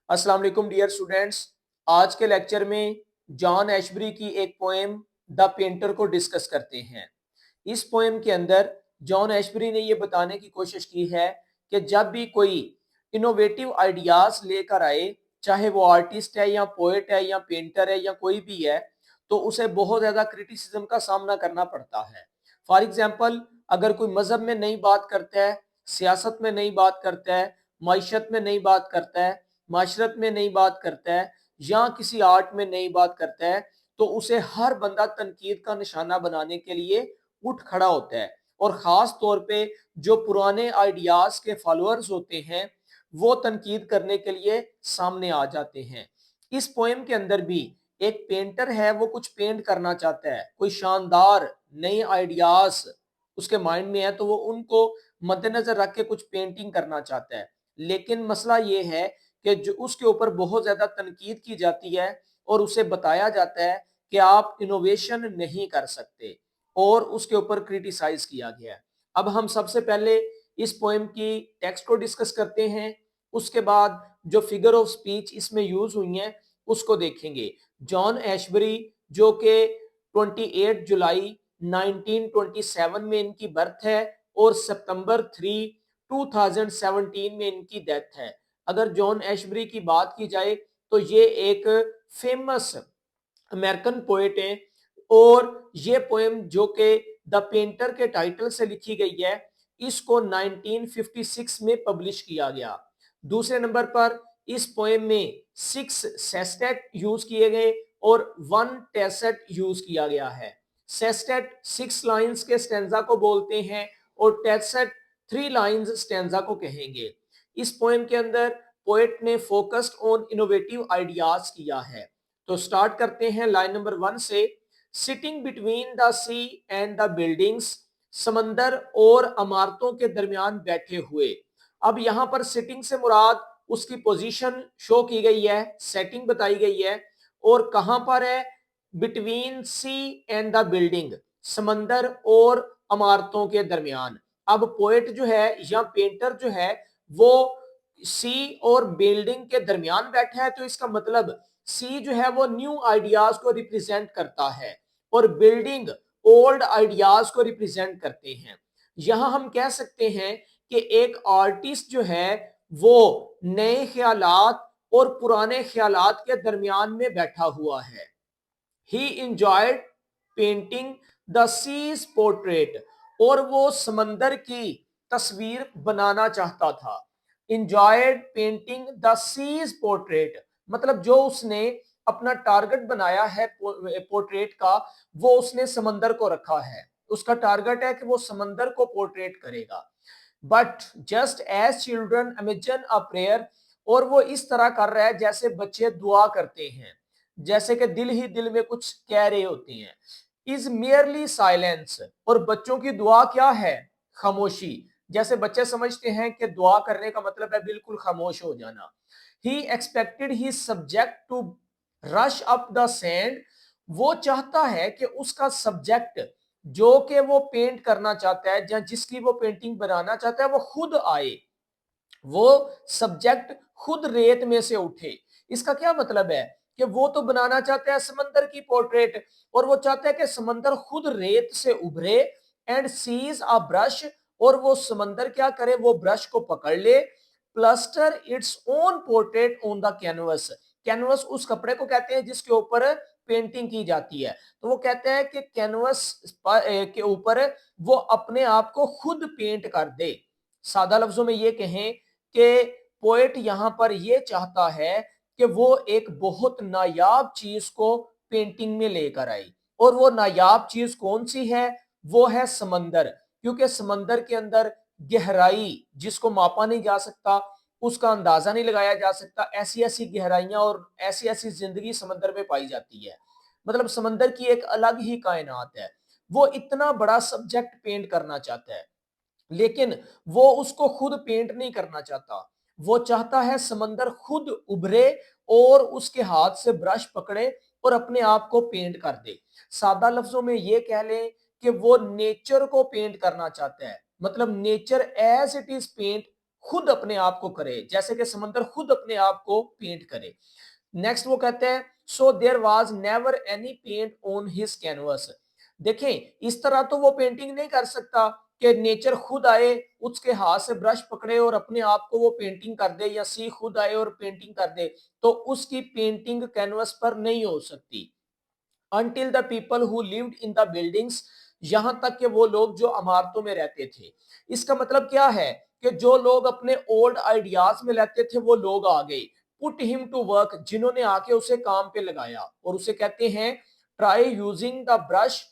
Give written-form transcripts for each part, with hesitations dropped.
अस्सलाम वालेकुम dear students. आज के लेक्चर में जॉन एशबरी की एक पोएम द पेंटर को डिस्कस करते हैं। इस पोएम के अंदर जॉन एशबरी ने यह बताने की कोशिश की है कि जब भी कोई इनोवेटिव आइडियाज लेकर आए, चाहे वो आर्टिस्ट है या पोएट है या पेंटर है या कोई भी है, तो उसे बहुत ज्यादा क्रिटिसिज्म का सामना करना पड़ता है। फॉर एग्जाम्पल, अगर कोई मजहब में नई बात करता है, सियासत में नई बात करता है, मईशत में नई बात करता है, माशरत में नई बात करता है या किसी आर्ट में नई बात करता है, तो उसे हर बंदा तनकीद का निशाना बनाने के लिए उठ खड़ा होता है। और खास तौर पे जो पुराने आइडियाज के फॉलोअर्स होते हैं, वो तनकीद करने के लिए सामने आ जाते हैं। इस पोएम के अंदर भी एक पेंटर है, वो कुछ पेंट करना चाहता है, कोई शानदार नए आइडियाज उसके माइंड में है, तो वो उनको मद्देनजर रख के कुछ पेंटिंग करना चाहता है। लेकिन मसला ये है कि जो उसके ऊपर बहुत ज्यादा तनकीद की जाती है और उसे बताया जाता है कि आप इनोवेशन नहीं कर सकते, और उसके ऊपर क्रिटिसाइज किया गया है। अब हम सबसे पहले इस पोएम की टेक्स्ट को डिस्कस करते हैं, उसके बाद जो फिगर ऑफ स्पीच इसमें यूज हुई हैं उसको देखेंगे। जॉन एशबरी, जो कि 28 जुलाई 1927 में इनकी बर्थ है और सितंबर 3 2017 में इनकी डेथ है। अगर जॉन एशबरी की बात की जाए तो ये एक फेमस अमेरिकन पोएट है, और ये पोएम जो कि द पेंटर के टाइटल से लिखी गई है, इसको 1956 में पब्लिश किया गया। दूसरे नंबर पर इस पोएम में 6 सेस्टेट यूज किए गए और 1 टेसेट यूज किया गया है। सेस्टेट 6 लाइंस के स्टेंजा को बोलते हैं और टेसेट 3 लाइंस स्टेंजा को कहेंगे। इस पोएम के अंदर पोएट ने फोकस्ड ऑन इनोवेटिव आइडियाज किया है। तो स्टार्ट करते हैं लाइन नंबर 1 से। Sitting between the sea and the buildings, समंदर और इमारतों के दरमियान बैठे हुए। अब यहां पर सिटिंग से मुराद उसकी पोजीशन शो की गई है, सेटिंग बताई गई है, और कहां पर है? Between sea and the building, समंदर और इमारतों के दरमियान। अब पोएट जो है या पेंटर जो है, वो सी और बिल्डिंग के दरमियान बैठा है, तो इसका मतलब सी जो है वो न्यू आइडियाज को रिप्रेजेंट करता है और बिल्डिंग ओल्ड आइडियाज को रिप्रेजेंट करते हैं। यहां हम कह सकते हैं कि एक आर्टिस्ट जो है वो नए ख्यालात और पुराने ख्यालात के दरमियान में बैठा हुआ है। He enjoyed painting the sea's portrait, और वो समंदर की तस्वीर बनाना चाहता था। Enjoyed painting the sea's portrait मतलब जो उसने अपना टारगेट बनाया है पोर्ट्रेट का, वो उसने समंदर को रखा है। उसका टारगेट है कि वो समंदर को पोर्ट्रेट करेगा। But just as children imagine a prayer, और वो इस तरह कर रहा है जैसे बच्चे दुआ करते हैं, जैसे कि दिल ही दिल में कुछ कह रहे होते हैं। इज मियरली साइलेंस, और बच्चों की दुआ क्या है? खामोशी। जैसे बच्चे समझते हैं कि दुआ करने का मतलब है बिल्कुल खामोश हो जाना। He expected he subject to rush up the sand, वो चाहता है कि उसका सब्जेक्ट जो कि वो पेंट करना चाहता है या जिसकी वो पेंटिंग बनाना चाहता है वो खुद आए, वो सब्जेक्ट खुद रेत में से उठे। इसका क्या मतलब है कि वो तो बनाना चाहता है समंदर की पोर्ट्रेट, और वो चाहता है कि समंदर खुद रेत से उभरे एंड सीज अ ब्रश, और वो समंदर क्या करे? वो ब्रश को पकड़ ले, plaster its own portrait on the canvas. Canvas उस कपड़े को कहते हैं जिसके ऊपर पेंटिंग की जाती है। तो वो कहते हैं कि कैनवस के ऊपर वो अपने आप को खुद पेंट कर दे। सादा लफ्जों में ये कहें कि पोएट यहां पर ये चाहता है कि वो एक बहुत नायाब चीज को पेंटिंग में लेकर आई, और वो नायाब चीज कौन सी है? वो है समंदर। क्योंकि समंदर के अंदर गहराई जिसको मापा नहीं जा सकता, उसका अंदाजा नहीं लगाया जा सकता, ऐसी ऐसी गहराइयां और ऐसी ऐसी जिंदगी समंदर में पाई जाती है। मतलब समंदर की एक अलग ही कायनात है। वो इतना बड़ा सब्जेक्ट पेंट करना चाहता है, लेकिन वो उसको खुद पेंट नहीं करना चाहता। वो चाहता है समंदर खुद उभरे और उसके हाथ से ब्रश पकड़े और अपने आप को पेंट कर दे। सादा लफ्जों में ये कह लें कि वो नेचर को पेंट करना चाहता है, मतलब nature as it is paint खुद अपने आप को करे, जैसे कि समंदर खुद अपने आप को पेंट करे। नेक्स्ट वो कहते हैं so there was never any paint on his canvas. देखें इस तरह तो वो पेंटिंग नहीं कर सकता कि नेचर खुद आए, उसके हाथ से ब्रश पकड़े और अपने आप को वो पेंटिंग कर दे, या सी खुद आए और पेंटिंग कर दे, तो उसकी पेंटिंग कैनवस पर नहीं हो सकती। Until the people who lived in the buildings, यहां तक कि वो लोग जो इमारतों में रहते थे। इसका मतलब क्या है कि जो लोग अपने ओल्ड आइडियाज में रहते थे वो लोग आ गए, पुट हिम टू वर्क, जिन्होंने आके उसे काम पे लगाया, और उसे कहते हैं try using the brush,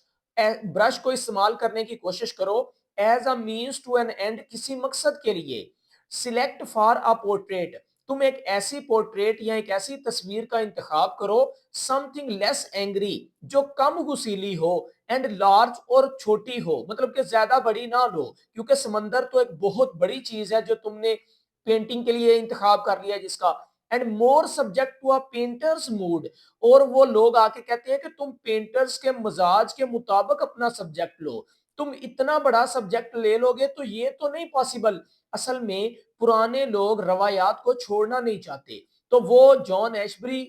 brush को इस्तेमाल करने की कोशिश करो as a means to an end, किसी मकसद के लिए। सिलेक्ट फॉर अ पोर्ट्रेट, तुम एक ऐसी पोर्ट्रेट या एक ऐसी तस्वीर का इंतखाब करो, समथिंग लेस एंग्री, जो कम गुस्सीली हो, एंड लार्ज, और छोटी हो, मतलब कि ज्यादा बड़ी ना लो, क्योंकि समंदर तो एक बहुत बड़ी चीज है जो तुमने पेंटिंग के लिए इंतखाब कर लिया जिसका। And more subject to a painter's mood, और वो लोग आके कहते हैं कि तुम पेंटर्स के मजाज के मुताबिक अपना सब्जेक्ट लो, तुम इतना बड़ा सब्जेक्ट ले लोगे तो ये तो नहीं पॉसिबल। असल में पुराने लोग रवायात को छोड़ना नहीं चाहते, तो वो जॉन एशबरी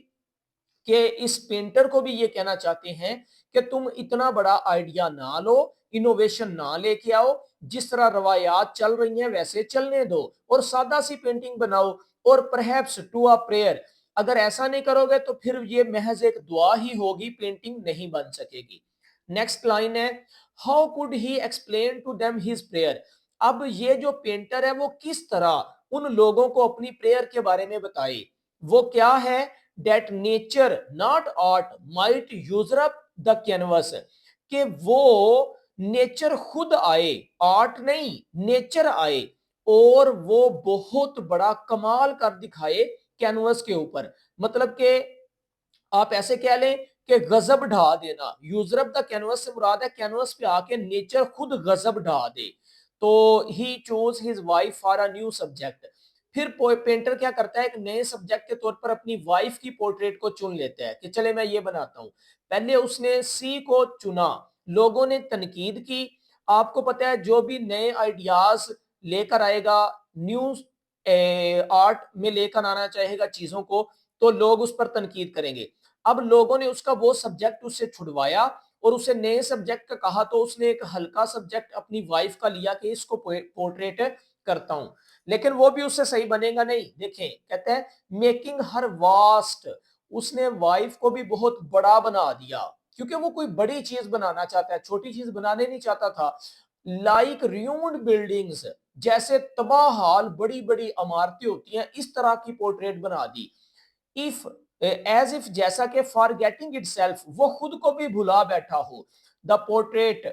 के इस पेंटर को भी ये कहना चाहते हैं कि तुम इतना बड़ा आइडिया ना लो, इनोवेशन ना लेके आओ, जिस तरह रवायात चल रही हैं वैसे चलने दो और सादा सी पेंटिंग बनाओ, और परहैप्स टू अ प्रेयर, अगर ऐसा नहीं करोगे तो फिर ये महज एक दुआ ही होगी, पेंटिंग नहीं बन सकेगी। नेक्स्ट लाइन है how could he explain to them his prayer. अब ये जो पेंटर है वो किस तरह उन लोगों को अपनी प्रेयर के बारे में बताए। वो क्या है, that nature not art might usurp the canvas, कि वो नेचर खुद आए, आर्ट नहीं नेचर आए, और वो बहुत बड़ा कमाल कर दिखाए कैनवस के ऊपर। मतलब कि आप ऐसे कह लें कि गजब ढा देना, यूजरप द कैनवस से मुराद है कैनवस पे आके नेचर खुद गजब ढा दे। तो he chose his wife for a new subject, फिर पेंटर क्या करता है, एक नए सब्जेक्ट के तौर पर अपनी वाइफ की पोर्ट्रेट को चुन लेता है कि चले मैं ये बनाता हूं। पहले उसने सी को चुना, लोगों ने तनकीद की। आपको पता है जो भी नए आइडियाज लेकर आएगा, न्यू आर्ट में लेकर आना चाहेगा चीजों को, तो लोग उस पर तनकीद करेंगे। अब लोगों ने उसका वो सब्जेक्ट उससे छुड़वाया और उसे नए सब्जेक्ट का कहा, तो उसने एक हल्का सब्जेक्ट अपनी वाइफ का लिया कि इसको पोर्ट्रेट करता हूं, लेकिन वो भी उससे सही बनेगा नहीं। देखें कहते हैं मेकिंग हर वास्ट, उसने वाइफ को भी बहुत बड़ा बना दिया, क्योंकि वो कोई बड़ी चीज बनाना चाहता है, छोटी चीज बनाने नहीं चाहता था। लाइक ruined बिल्डिंग्स, जैसे तबाहाल बड़ी बड़ी इमारतें होती हैं, इस तरह की पोर्ट्रेट बना दी। इफ एज इफ, जैसा कि फॉर गेटिंग इट सेल्फ, वो खुद को भी भुला बैठा हो। The portrait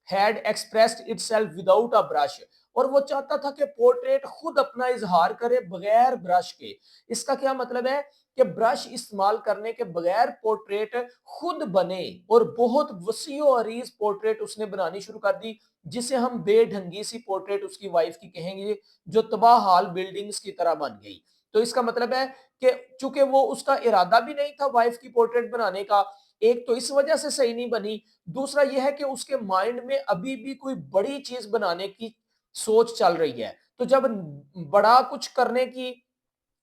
had expressed it self without a brush, और वो चाहता था कि पोर्ट्रेट खुद अपना इजहार करे बगैर ब्रश के। इसका क्या मतलब है कि ब्रश इस्तेमाल करने के बगैर पोर्ट्रेट खुद बने, और बहुत वसी और अरीज पोर्ट्रेट उसने बनानी शुरू कर दी, जिसे हम बेढंगी सी पोर्ट्रेट उसकी वाइफ की कहेंगे, जो तबाह हाल बिल्डिंग्स की तरह बन गई। तो इसका मतलब है कि चूंकि वो उसका इरादा भी नहीं था वाइफ की पोर्ट्रेट बनाने का, एक तो इस वजह से सही नहीं बनी, दूसरा यह है कि उसके माइंड में अभी भी कोई बड़ी चीज बनाने की सोच चल रही है। तो जब बड़ा कुछ करने की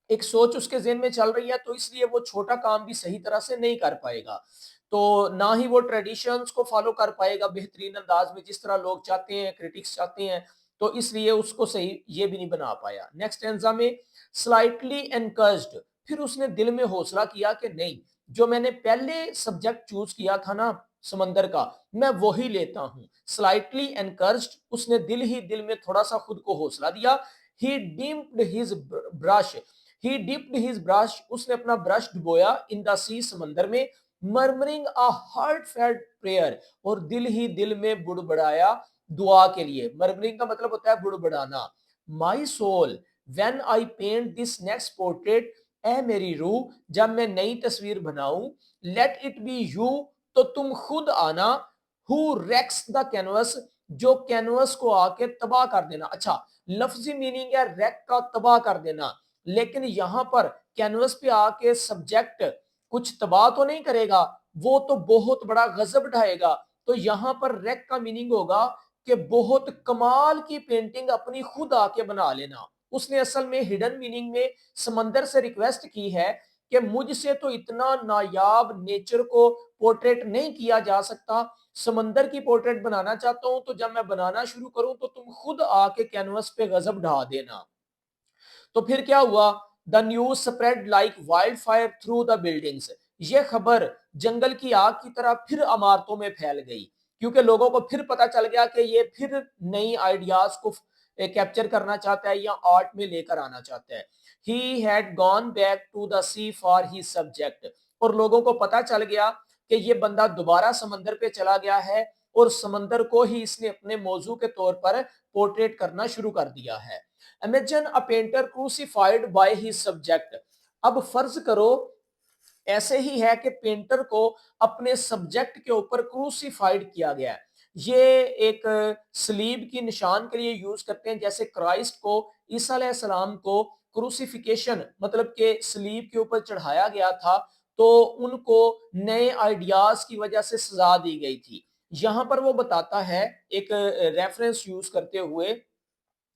एक सोच उसके ज़हन में चल रही है, तो इसलिए वो छोटा काम भी सही तरह से नहीं कर पाएगा। तो ना ही वो ट्रेडिशंस को फॉलो कर पाएगा बेहतरीन अंदाज में जिस तरह लोग चाहते हैं, क्रिटिक्स चाहते हैं, तो इसलिए उसको सही ये भी नहीं बना पाया। नेक्स्ट स्टैंजा में स्लाइटली एनकरेज्ड, फिर उसने दिल में हौसला किया कि नहीं, जो मैंने पहले सब्जेक्ट चूज किया था ना समंदर का, मैं वही लेता हूं। स्लाइटली एनकरेज्ड, उसने दिल ही दिल में थोड़ा सा खुद को हौसला दिया। He dipped his brush, he dipped his brush, उसने अपना ब्रश डुबोया इन द सी, समंदर में। मर्मरिंग अ हार्टफेल्ट प्रेयर, और दिल ही दिल में बुड़बड़ाया दुआ के लिए। मर्मरिंग का मतलब होता है बुड़बड़ाना। My soul when I paint this next portrait, ए मेरी रूह जब मैं नई तस्वीर बनाऊं, लेट इट बी यू, तो तुम खुद आना, हु रेक्स द कैनवस, जो कैनवस को आके तबाह कर देना। अच्छा, लफ्जी मीनिंग है रेक का तबाह कर देना, लेकिन यहां पर कैनवस पे आके सब्जेक्ट कुछ तबाह तो नहीं करेगा, वो तो बहुत बड़ा गजब ढाएगा। तो यहां पर रेक का मीनिंग होगा कि बहुत कमाल की पेंटिंग अपनी खुद आके बना लेना, उसने असल में हिडन मीनिंग में समंदर से रिक्वेस्ट की है कि मुझसे तो इतना नायाब नेचर को पोर्ट्रेट नहीं किया जा सकता, समंदर की पोर्ट्रेट बनाना चाहता हूं, तो जब मैं बनाना शुरू करूं तो तुम खुद आके कैनवस पे गजब ढा देना। तो फिर क्या हुआ, the news spread like wild fire through the buildings. ये खबर जंगल की आग की तरह फिर इमारतों में फैल गई, क्योंकि लोगों को फिर पता चल गया कि ये फिर नई आइडियाज को कैप्चर करना चाहता है या आर्ट में लेकर आना चाहता है। He had gone back to the sea for he subject. और लोगों को पता चल गया कि ये बंदा दोबारा समंदर पे चला गया है और समंदर को ही इसने अपने मौजू के तौर पर पोर्ट्रेट करना शुरू कर दिया है। Imagine a painter crucified by his subject. अब फर्ज करो ऐसे ही है कि पेंटर को अपने सब्जेक्ट के ऊपर क्रूसिफाइड किया गया है। ये एक सलीब की निशान के लिए यूज करते हैं, जैसे क्राइस्ट को, ईसा अलैहिस्सलाम को क्रूसिफिकेशन मतलब के सलीब के ऊपर चढ़ाया गया था, तो उनको नए आइडियाज की वजह से सजा दी गई थी। यहां पर वो बताता है एक रेफरेंस यूज करते हुए,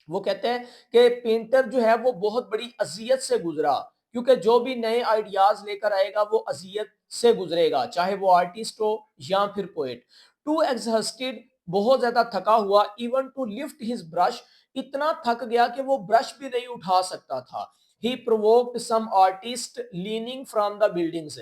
वो कहते हैं कि पेंटर जो है वो बहुत बड़ी अजियत से गुजरा, क्योंकि जो भी नए आइडियाज लेकर आएगा वो अजियत से गुजरेगा, चाहे वो आर्टिस्ट हो या फिर पोएट। टू एग्जॉस्टेड, बहुत ज्यादा थका हुआ, even to lift his brush, इतना थक गया कि वो ब्रश भी नहीं उठा सकता था। He provoked some artist leaning from the buildings,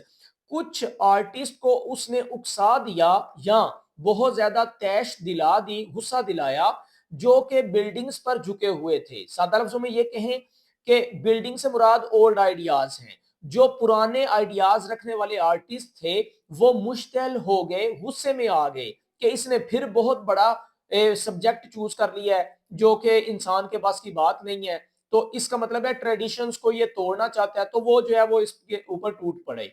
कुछ आर्टिस्ट को उसने उकसा दिया या बहुत ज्यादा तैश दिला दी, गुस्सा दिलाया, जो कि बिल्डिंग्स पर झुके हुए थे। सादा लफ्जों में ये कहें कि बिल्डिंग से मुराद ओल्ड आइडियाज हैं। जो पुराने आइडियाज रखने वाले आर्टिस्ट थे वो मुश्तैल हो गए, गुस्से में आ गए कि इसने फिर बहुत बड़ा सब्जेक्ट चूज कर लिया है जो कि इंसान के पास की बात नहीं है। तो इसका मतलब है ट्रेडिशंस को ये तोड़ना चाहता है, तो वो जो है वो इसके ऊपर टूट पड़े।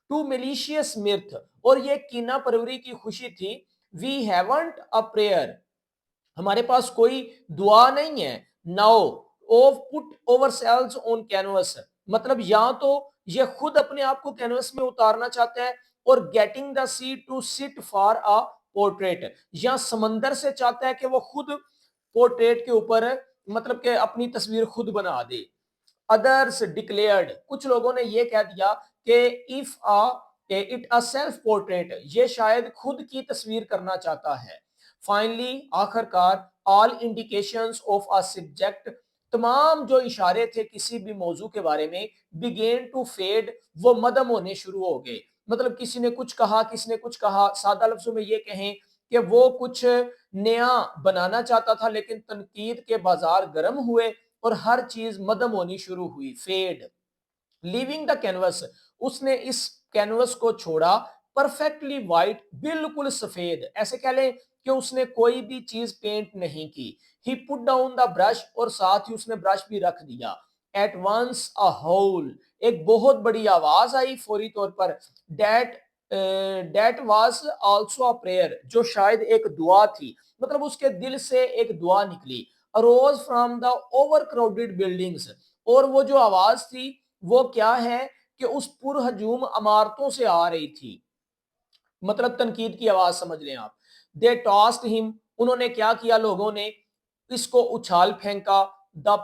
टू मिलीशियस मिर्थ, और ये कीना परवरी की खुशी थी। वी हैवंट अ प्रेयर, हमारे पास कोई दुआ नहीं है। Now oh put over sails on canvas, मतलब या तो ये खुद अपने आप को कैनवस में उतारना चाहता है, और getting the sea to sit for a portrait, या समंदर से चाहता है कि वो खुद पोर्ट्रेट के ऊपर मतलब कि अपनी तस्वीर खुद बना दे। अदर्स डिक्लेयर्ड, कुछ लोगों ने यह कह दिया कि if it a self portrait, ये शायद खुद की तस्वीर करना चाहता है। फाइनली, आखिरकार, all indications of a subject, तमाम जो इशारे थे किसी भी मौजू के बारे में, बिगेन टू फेड, वो मदम होने शुरू हो गए। मतलब किसी ने कुछ कहा, किसी ने कुछ कहा, सादा लफ्जों में ये कहें कि वो कुछ नया बनाना चाहता था, लेकिन तनकीद के बाजार गर्म हुए और हर चीज मदम होनी शुरू हुई, फेड। लीविंग द कैनवस, उसने इस कैनवस को छोड़ा, परफेक्टली वाइट, बिल्कुल सफेद, ऐसे कह लें कि उसने कोई भी चीज पेंट नहीं की। ही पुट डाउन द ब्रश, और साथ ही उसने ब्रश भी रख दिया। एट वंस अ होल, एक बहुत बड़ी आवाज आई फौरी तौर पर। That that was also a prayer, जो शायद एक दुआ थी, मतलब उसके दिल से एक दुआ निकली। Arrows from the over crowded buildings, और वो जो आवाज थी वो क्या है कि उस पुरहजूम इमारतों से आ रही थी, मतलब तनकीद की आवाज समझ लें आप। दे टॉस्ड हिम, उन्होंने क्या किया, लोगों ने इसको उछाल फेंका। द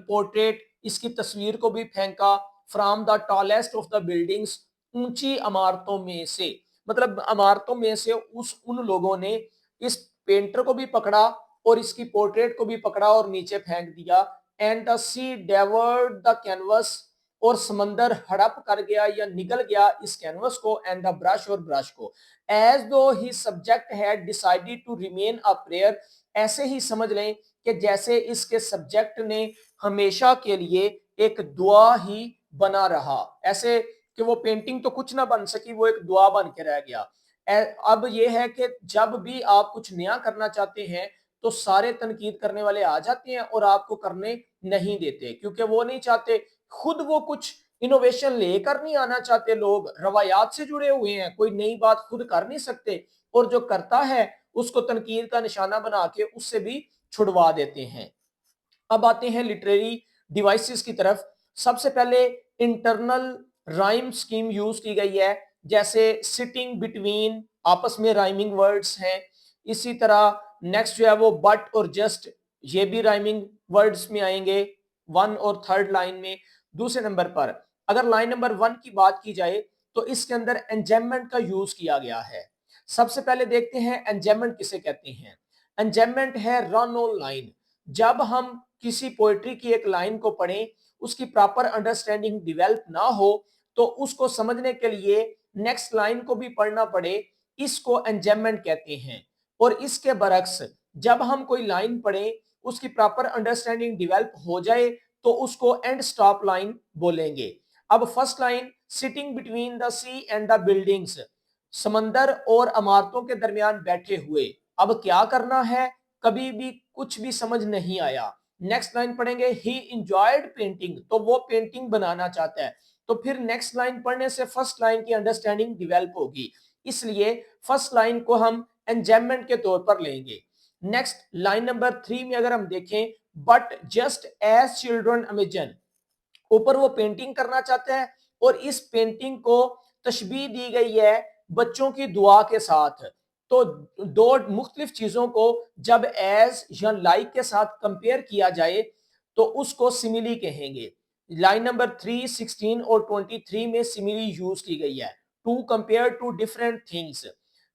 पोर्ट्रेट, इसकी तस्वीर को भी फेंका। From the tallest of the buildings, ऊंची इमारतों में से, मतलब इमारतों में से उन लोगों ने इस पेंटर को भी पकड़ा और इसकी पोर्ट्रेट को भी पकड़ा और नीचे फेंक दिया। And the sea devoured the canvas, और समंदर हड़प कर गया या निगल गया इस कैनवस को, एंड द ब्रश, और ब्रश को। As though he subject had decided to remain a prayer, ऐसे ही समझ लें कि जैसे इसके सब्जेक्ट ने हमेशा के लिए एक दुआ ही बना रहा, ऐसे कि वो पेंटिंग तो कुछ ना बन सकी, वो एक दुआ बन के रह गया। अब ये है कि जब भी आप कुछ नया करना चाहते हैं तो सारे तनकीद करने वाले आ जाते हैं और आपको करने नहीं देते, क्योंकि वो नहीं चाहते, खुद वो कुछ इनोवेशन लेकर नहीं आना चाहते। लोग रवायात से जुड़े हुए हैं, कोई नई बात खुद कर नहीं सकते, और जो करता है उसको तनकीद का निशाना बना के उससे भी छुड़वा देते हैं। अब आते हैं लिटरेरी डिवाइसेस की तरफ। सबसे पहले इंटरनल राइम स्कीम यूज की गई है, जैसे सिटिंग बिटवीन, आपस में राइमिंग वर्ड्स हैं। इसी तरह नेक्स्ट जो है वो बट और जस्ट, ये भी राइमिंग वर्ड्स में आएंगे। वन और थर्ड लाइन में। दूसरे नंबर पर अगर लाइन नंबर 1 की बात की जाए तो इसके अंदर एंजेममेंट का यूज किया गया है। सबसे पहले देखते हैं एंजेममेंट किसे कहते हैं। एंजेममेंट है रन ऑन लाइन। जब हम किसी पोएट्री की एक लाइन को पढ़ें, उसकी प्रॉपर अंडरस्टैंडिंग डेवलप ना हो तो उसको समझने के लिए नेक्स्ट लाइन को भी पढ़ना पड़े, इसको एंजेममेंट कहते हैं। और इसके बरक्स जब हम कोई लाइन पढ़ें, उसकी प्रॉपर अंडरस्टैंडिंग डेवलप हो जाए तो उसको एंड स्टॉप लाइन बोलेंगे। अब first line, sitting between the sea and the buildings, समंदर और इमारतों के दरमियान बैठे हुए। अब क्या करना है, कभी भी कुछ भी समझ नहीं आया। नेक्स्ट लाइन पढ़ेंगे, ही इंजॉयड पेंटिंग, तो वो पेंटिंग बनाना चाहता है। तो फिर नेक्स्ट लाइन पढ़ने से फर्स्ट लाइन की अंडरस्टैंडिंग डेवलप होगी, इसलिए फर्स्ट लाइन को हम एंजेममेंट के तौर पर लेंगे। नेक्स्ट लाइन नंबर 3 में अगर हम देखें, but just as children imagine, ऊपर वो पेंटिंग करना चाहते हैं और इस पेंटिंग को तशबीह दी गई है बच्चों की दुआ के साथ। तो दो मुख्तलिफ चीजों को जब एज या लाइक के साथ कंपेयर किया जाए तो उसको सिमिली कहेंगे। लाइन नंबर 3, 16 और 23 में सिमिली यूज की गई है, to compare two different things.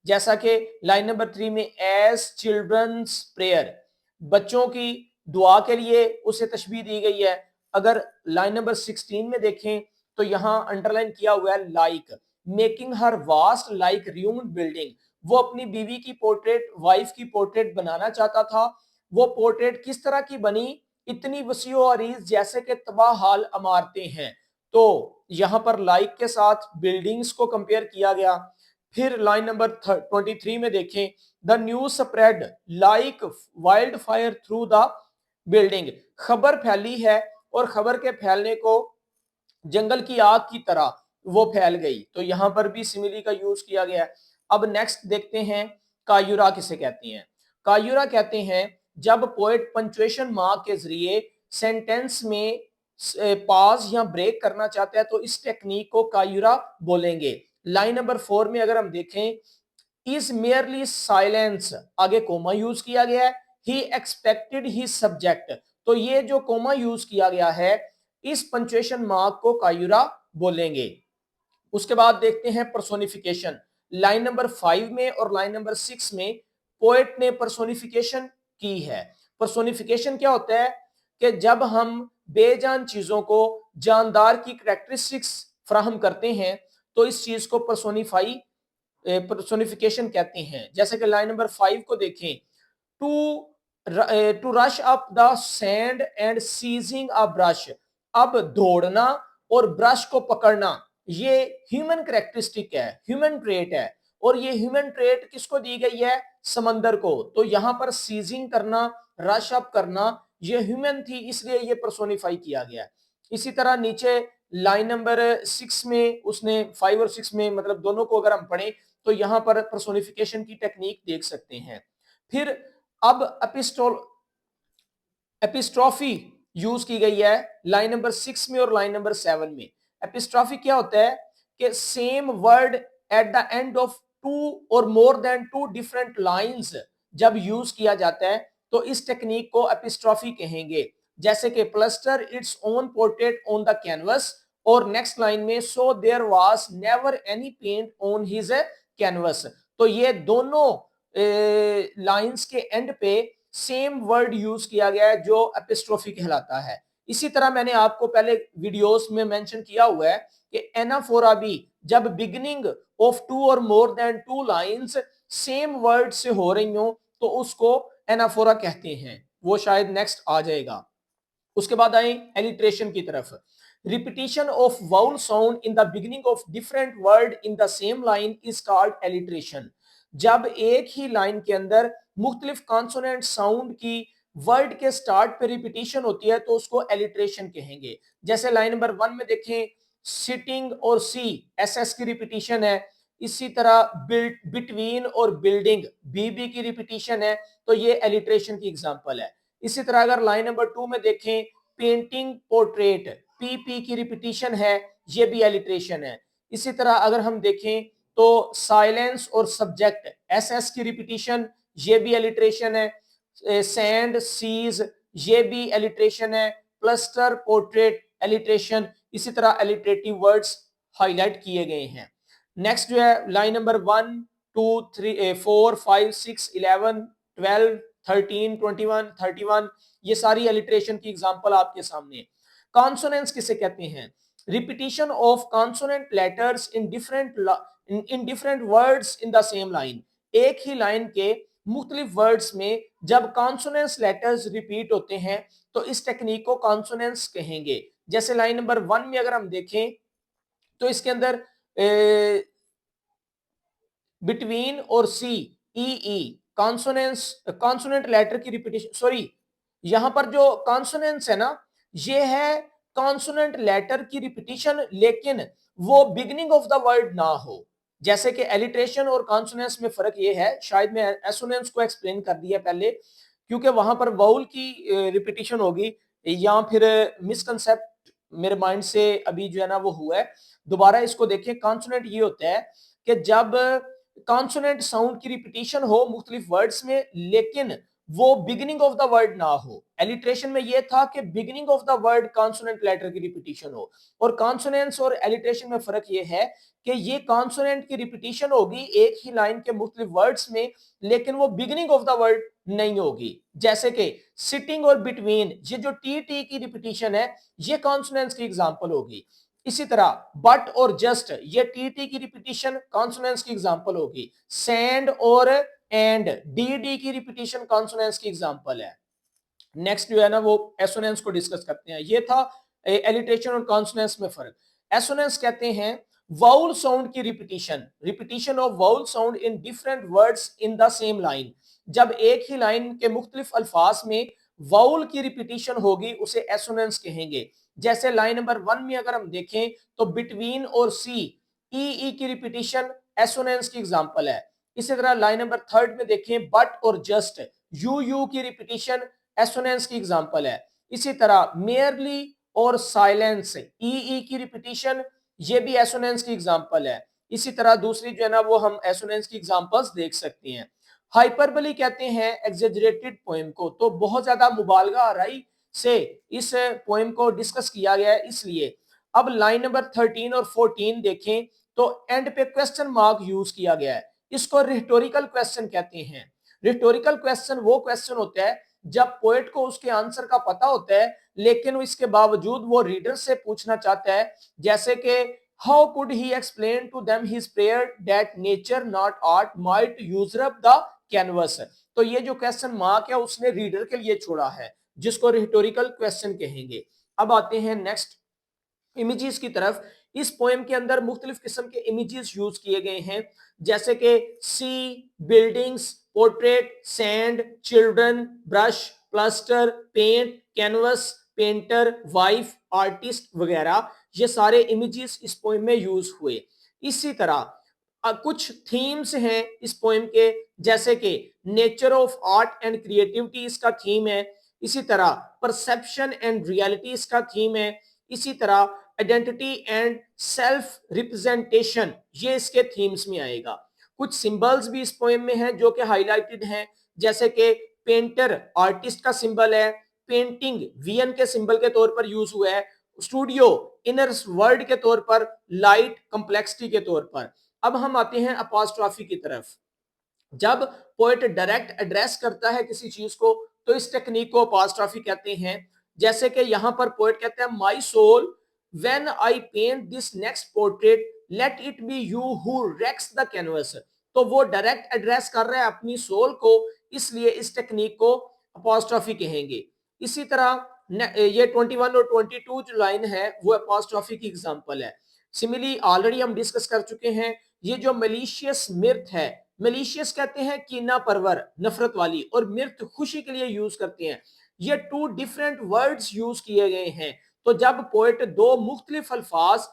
जैसा कि लाइन नंबर 3 में एज चिल्ड्रंस प्रेयर, बच्चों की दुआ के लिए उसे तशबीह दी गई है। अगर लाइन नंबर 16 में देखें तो यहां अंडरलाइन किया हुआ है like, making her vast like ruined building, वो अपनी बीवी की पोर्ट्रेट, वाइफ की पोर्ट्रेट बनाना चाहता था। वो पोर्ट्रेट किस तरह की बनी, इतनी वसी और अरीज जैसे कि तबाह हाल इमारतें हैं। तो यहां पर लाइक के साथ बिल्डिंग्स को कंपेयर किया गया। फिर लाइन नंबर 23 में देखें, the news spread like wild fire through the building, खबर फैली है और खबर के फैलने को जंगल की आग की तरह वो फैल गई। तो यहां पर भी सिमिली का यूज किया गया है। अब नेक्स्ट देखते हैं, कायुरा किसे कहते हैं। कायुरा कहते हैं जब पोएट पंचुएशन मार्क के जरिए सेंटेंस में पॉज या ब्रेक करना चाहता है तो इस टेक्निक को कायुरा बोलेंगे। लाइन नंबर 4 में अगर हम देखें, इज मेयरली साइलेंस, आगे कोमा यूज किया गया है, ही एक्सपेक्टेड ही सब्जेक्ट, तो ये जो कोमा यूज किया गया है इस पंचुएशन मार्क को कायुरा बोलेंगे। उसके बाद देखते हैं पर्सोनिफिकेशन। लाइन नंबर 5 में और लाइन नंबर 6 में पोएट ने पर्सोनिफिकेशन की है। पर्सोनिफिकेशन क्या होता है कि जब हम बेजान चीजों को जानदार की करैक्टरिस्टिक्स फराहम करते हैं तो इस चीज को पर्सोनिफिकेशन कहते हैं। जैसे कि लाइन नंबर 5 को देखें, to rush up the sand and seizing a brush, अब दौड़ना और ब्रश को पकड़ना ये ह्यूमन करैक्टरिस्टिक है, ह्यूमन ट्रेट है। और ये ह्यूमन ट्रेट किसको दी गई है, समंदर को। तो यहां पर सीजिंग करना, रश अप करना ये ह्यूमन थी, इसलिए ये पर्सोनिफाई किया गया। इसी तरह नीचे लाइन नंबर 6 में उसने 5 और 6 में मतलब दोनों को अगर हम पढ़ें तो यहां पर पर्सोनिफिकेशन की टेक्निक देख सकते हैं। फिर अब एपिस्ट्रॉफी यूज की गई है लाइन नंबर 6 में और लाइन नंबर 7 में। एपिस्ट्रॉफी क्या होता है कि same word at the end of two और more than two different lines जब यूज किया जाता है तो इस टेक्निक को एपिस्ट्रॉफी कहेंगे। जैसे कि plaster its own portrait on the canvas, और नेक्स्ट लाइन में so there was never any paint on his canvas. तो ये दोनों लाइंस के एंड पे सेम वर्ड यूज किया गया है जो एपिस्ट्रोफी कहलाता है। इसी तरह मैंने आपको पहले वीडियोस में मेंशन किया हुआ है कि एनाफोरा भी जब बिगिनिंग ऑफ टू और more than two lines same word से हो रही हो तो उसको एनाफोरा कहते हैं। वो शायद नेक्स्ट आ जाएगा। उसके बाद आए एलिट्रेशन की तरफ। Repetition of vowel sound in the beginning of different word in the same line is called alliteration. जब एक ही लाइन के अंदर मुख्तलिफ कॉन्सोनेंट साउंड की वर्ड के स्टार्ट पे रिपीटिशन होती है तो उसको एलिट्रेशन कहेंगे। जैसे लाइन नंबर 1 में देखें, सिटिंग और सी एस एस की रिपीटिशन है। इसी तरह बिटवीन और बिल्डिंग बी की रिपीटिशन है, तो ये एलिट्रेशन की एग्जांपल है। इसी तरह अगर लाइन नंबर 2 में देखें, पेंटिंग पोर्ट्रेट पी की रिपीटिशन है, ये भी एलिट्रेशन है। इसी तरह अगर हम देखें तो साइलेंस और सब्जेक्ट एस एस की रिपीटिशन, ये भी एलिट्रेशन है। सैंड सीज ये भी एलिट्रेशन है। क्लस्टर, पोर्ट्रेट, एलिट्रेशन, इसी तरह एलिट्रेटिव वर्ड्स हाईलाइट किए गए हैं। नेक्स्ट जो है लाइन नंबर 1 2 3 4 5 6 11 12 13 21 31, ये सारी एलिट्रेशन की एग्जांपल आपके सामने। कॉन्सोनेंट्स किसे कहते हैं? Repetition of consonant letters in different words in the same line. एक ही लाइन के मुख्तलिफ वर्ड्स में जब कॉन्सोनेंट्स लेटर्स रिपीट होते हैं तो इस टेक्निक को कॉन्सोनेंट्स कहेंगे। जैसे लाइन नंबर 1 में अगर हम देखें तो इसके अंदर बिटवीन और सी, ई ई कॉन्सोनेंट लेटर की रिपीटेशन, सॉरी यहां पर जो कॉन्सोनेंट्स है ना, ये है कॉन्सोनेंट लेटर की रिपीटेशन, लेकिन वो बिगिनिंग ऑफ द वर्ड ना हो। जैसे कि एलिट्रेशन और कॉन्सोनेंट्स में फर्क ये है, शायद मैं एसोनेंट्स को एक्सप्लेन कर दिया पहले, क्योंकि वहां पर वाउल की रिपीटेशन होगी, या फिर मिसकंसेप्ट मेरे माइंड से अभी जो है ना वो हुआ है। दोबारा इसको देखें, कॉन्सोनेंट ये होता है कि जब कॉन्सोनेंट साउंड की रिपीटेशन हो मुख्तलिफ वर्ड्स में, लेकिन वो बिगिनिंग ऑफ द वर्ड ना हो। एलिट्रेशन में ये था कि beginning of the word consonant letter की रिपीटेशन हो, और कॉन्सोनेंट्स और एलिट्रेशन में फर्क ये है कि ये कॉन्सोनेंट की रिपीटेशन होगी एक ही लाइन के मुख्तलिफ वर्ड्स में, लेकिन वो बिगिनिंग ऑफ द वर्ड नहीं होगी। जैसे कि सिटिंग और बिटवीन, ये जो टी टी की रिपीटेशन है, ये कॉन्सोनेंट्स की एग्जांपल होगी। इसी तरह बट और जस्ट, ये टी टी की रिपीटेशन कॉन्सोनेंट्स की एग्जांपल होगी। सैंड और एंड, डी डी की रिपीटेशन कॉन्सोनेंट्स की एग्जांपल है। नेक्स्ट जो है ना वो एसोनेंस को डिस्कस करते हैं। ये था एलिट्रेशन और कॉन्सोनेंस में फर्क। एसोनेंस कहते हैं वाउल साउंड की repetition of vowel sound in different words in the same line. जब एक ही लाइन के मुख्तलिफ अल्फाज में वाउल की रिपीटेशन होगी उसे एसोनेंस कहेंगे। जैसे लाइन नंबर 1 में अगर हम देखें तो बिटवीन और सी, ई ई की रिपीटेशन एसोनेंस की एग्जांपल है। इसी तरह लाइन नंबर 3 में देखें बट और जस्ट, यू यू की रिपीटेशन एसोनेंस की एग्जांपल है। इसी तरह मेयरली और साइलेंस, ई ई की रिपीटेशन, ये भी एसोनेंस की एग्जांपल है। इसी तरह दूसरी जो है ना वो हम एसोनेंस की एग्जांपल्स देख सकते हैं। हाइपरबली कहते हैं एग्जेजरेटेड पोएम को, तो बहुत ज्यादा मुबालगा आराई से इस पोएम को डिस्कस किया गया है, इसलिए। अब लाइन नंबर 13 और 14 देखें तो एंड पे क्वेश्चन मार्क यूज किया गया है। इसको रिटोरिकल क्वेश्चन कहते हैं। रिटोरिकल क्वेश्चन वो क्वेश्चन होता है जब पोएट को उसके आंसर का पता होता है, लेकिन इसके बावजूद वो रीडर से पूछना चाहता है। जैसे कि how could he explain to them his prayer that nature not art might usurp the canvas. तो ये जो क्वेश्चन मार्क है उसने रीडर के लिए छोड़ा है, जिसको रिटोरिकल क्वेश्चन कहेंगे। अब आते हैं नेक्स्ट इमेजेस की तरफ। इस पोएम के अंदर मुख्तलिफ किस्म के इमेजेस यूज किए गए हैं, जैसे कि sea, buildings, portrait, sand, children, brush, plaster, paint, canvas, painter, wife, artist वगैरह, ये सारे इमेजेस इस पोएम में यूज हुए। इसी तरह कुछ थीम्स हैं इस पोएम के, जैसे कि nature of art and creativity इसका थीम है। इसी तरह परसेप्शन एंड रियलिटी इसका थीम है। इसी तरह आइडेंटिटी एंड सेल्फ रिप्रेजेंटेशन, ये इसके थीम्स में आएगा। कुछ सिंबल्स भी इस पोएम में हैं जो कि हाईलाइटेड हैं, जैसे कि पेंटर आर्टिस्ट का सिंबल है, पेंटिंग वीएन के सिंबल के तौर पर यूज हुआ है, स्टूडियो इनर वर्ड के तौर पर, लाइट कॉम्प्लेक्सिटी के तौर पर। अब हम आते हैं अपॉस्ट्रॉफी की तरफ। जब पोएट डायरेक्ट एड्रेस करता है किसी चीज को तो इस टेक्निक को अपॉस्ट्रॉफी कहते हैं। जैसे कि यहां पर पोएट कहते हैं my soul when I paint this next portrait let it be you who wrecks the canvas. तो वो डायरेक्ट एड्रेस कर रहा है अपनी सोल को, इसलिए इस टेक्निक को अपॉस्ट्रॉफी कहेंगे। इसी तरह ये 21 और 22 जो लाइन है वो अपॉस्ट्रॉफी की एग्जांपल है। सिमिलरली ऑलरेडी हम डिस्कस कर चुके हैं, ये जो मलिशियस मिर्थ है, मलिशियस कहते हैं कीना परवर, नफरत वाली, और मिर्थ खुशी के लिए यूज करते हैं। ये टू डिफरेंट वर्ड्स यूज किए गए हैं। तो जब पोएट दो मुख्तलिफ अल्फाज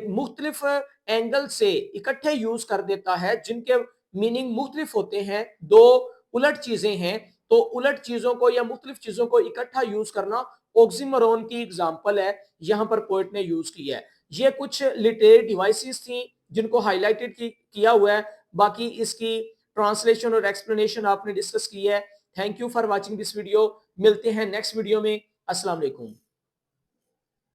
मुख्तलिफ एंगल से इकट्ठे यूज कर देता है जिनके मीनिंग मुख्तलिफ होते हैं, दो उलट चीजें हैं, तो उलट चीजों को या मुख्तलिफ चीजों को इकट्ठा यूज करना ऑक्सीमोरोन की एग्जांपल है, यहां पर पोएट ने यूज किया है। ये कुछ लिटरेरी डिवाइसेस थी जिनको हाईलाइटेड किया हुआ है। बाकी इसकी ट्रांसलेशन और एक्सप्लेनेशन आपने डिस्कस की है। Thank you for watching this video. मिलते हैं नेक्स्ट वीडियो में। अस्सलाम वालेकुम।